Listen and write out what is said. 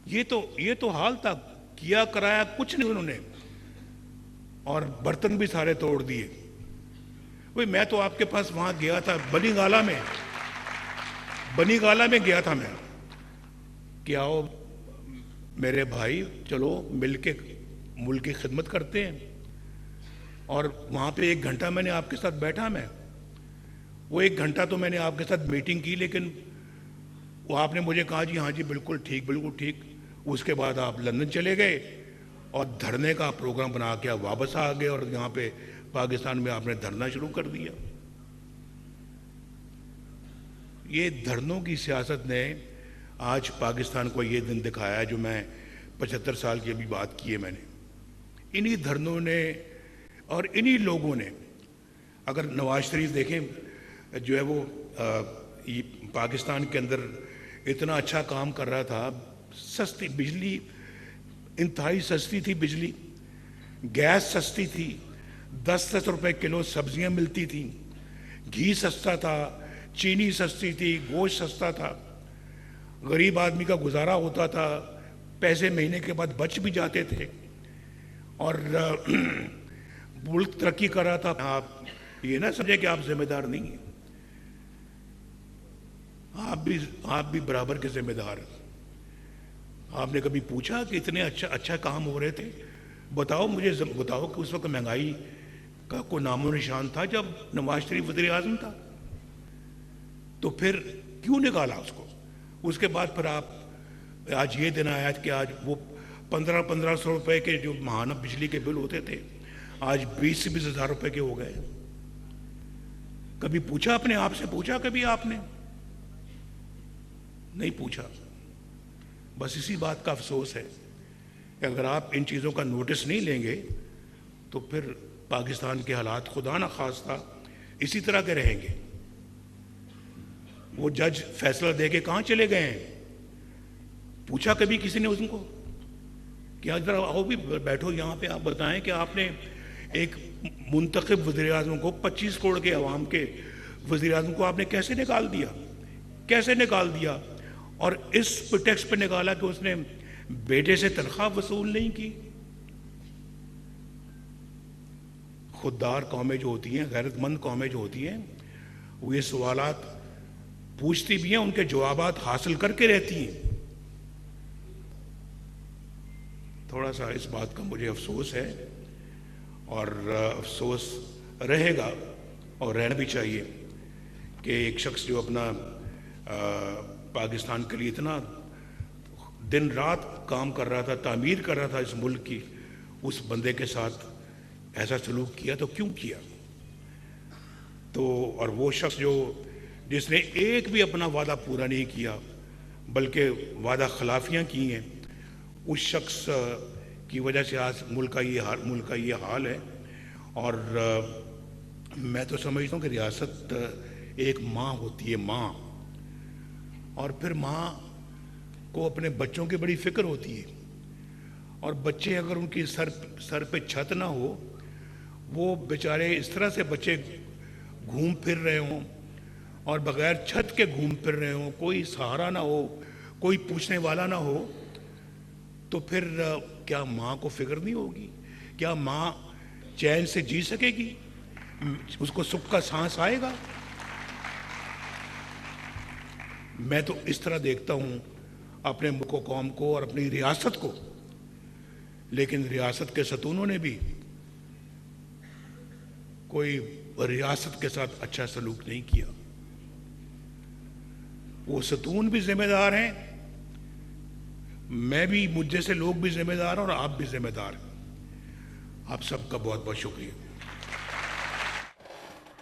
ये तो हाल था, किया कराया कुछ नहीं उन्होंने, और बर्तन भी सारे तोड़ दिए। भाई मैं तो आपके पास वहां गया था, बनीगाला में गया था मैं कि आओ मेरे भाई, चलो मिलके मुल्क की खिदमत करते हैं। और वहां पे 1 घंटा मैंने आपके साथ बैठा, मैं वो 1 घंटा तो मैंने आपके साथ मीटिंग की, लेकिन वो आपने मुझे कहा जी हाँ जी बिल्कुल ठीक बिल्कुल ठीक। उसके बाद आप लंदन चले गए और धरने का प्रोग्राम बना के आप वापस आ गए, और यहाँ पे पाकिस्तान में आपने धरना शुरू कर दिया। ये धरनों की सियासत ने आज पाकिस्तान को ये दिन दिखाया जो मैं 75 साल की अभी बात की है मैंने। इन्हीं धरनों ने और इन्हीं लोगों ने, अगर नवाज शरीफ देखें जो है वो पाकिस्तान के अंदर इतना अच्छा काम कर रहा था, सस्ती बिजली, इंतहाई सस्ती थी बिजली, गैस सस्ती थी, 10-10 रुपए किलो सब्जियां मिलती थी, घी सस्ता था, चीनी सस्ती थी, गोश्त सस्ता था, गरीब आदमी का गुजारा होता था, पैसे महीने के बाद बच भी जाते थे, और मुल्क तरक्की कर रहा था। आप ये ना समझे कि आप जिम्मेदार नहीं हैं, आप भी बराबर के जिम्मेदार हैं। आपने कभी पूछा कि इतने अच्छा काम हो रहे थे? बताओ मुझे, बताओ कि उस वक्त महंगाई का कोई नामो निशान था जब नवाज शरीफ वज़ीर आज़म था? तो फिर क्यों निकाला उसको? उसके बाद फिर आप आज ये दिन आया कि आज वो 1500 रुपए के जो माहाना बिजली के बिल होते थे आज 20 हज़ार रुपए के हो गए। कभी पूछा अपने आप से, पूछा कभी आपने? नहीं पूछा। बस इसी बात का अफसोस है कि अगर आप इन चीज़ों का नोटिस नहीं लेंगे तो फिर पाकिस्तान के हालात खुदा न खास्ता इसी तरह के रहेंगे। वो जज फैसला दे के कहाँ चले गए हैं? पूछा कभी किसी ने उनको कि आज जरा आओ भी बैठो यहाँ पे, आप बताएं कि आपने एक मुंतखब वज़ीर आज़म को, 25 करोड़ के अवाम के वज़ीर आज़म को आपने कैसे निकाल दिया? कैसे निकाल दिया? और इस प्रिटेक्स्ट पे निकाला कि उसने बेटे से तनख्वाह वसूल नहीं की। खुददार कौमें जो होती हैं, गैरतमंद कौमें जो होती हैं, वो ये सवालात पूछती भी हैं, उनके जवाबात हासिल करके रहती हैं। थोड़ा सा इस बात का मुझे अफसोस है, और अफसोस रहेगा और रहना भी चाहिए कि एक शख्स जो अपना पाकिस्तान के लिए इतना दिन रात काम कर रहा था, तामीर कर रहा था इस मुल्क की, उस बंदे के साथ ऐसा सलूक किया तो क्यों किया? तो और वो शख्स जो जिसने एक भी अपना वादा पूरा नहीं किया बल्कि वादा खिलाफियाँ की हैं, उस शख्स की वजह से आज मुल्क का ये हाल है। और मैं तो समझता हूँ कि रियासत एक माँ होती है, माँ, और फिर माँ को अपने बच्चों की बड़ी फिक्र होती है, और बच्चे अगर उनकी सर पे छत ना हो, वो बेचारे इस तरह से बच्चे घूम फिर रहे हों और बगैर छत के घूम फिर रहे हों, कोई सहारा ना हो, कोई पूछने वाला ना हो, तो फिर क्या माँ को फिक्र नहीं होगी? क्या माँ चैन से जी सकेगी? उसको सुख का सांस आएगा? मैं तो इस तरह देखता हूँ अपने मुल्क कौम को और अपनी रियासत को। लेकिन रियासत के सतूनों ने भी कोई रियासत के साथ अच्छा सलूक नहीं किया। वो सतून भी जिम्मेदार हैं, मैं भी, मुझ जैसे लोग भी जिम्मेदार हैं, और आप भी जिम्मेदार हैं। आप सबका बहुत बहुत शुक्रिया।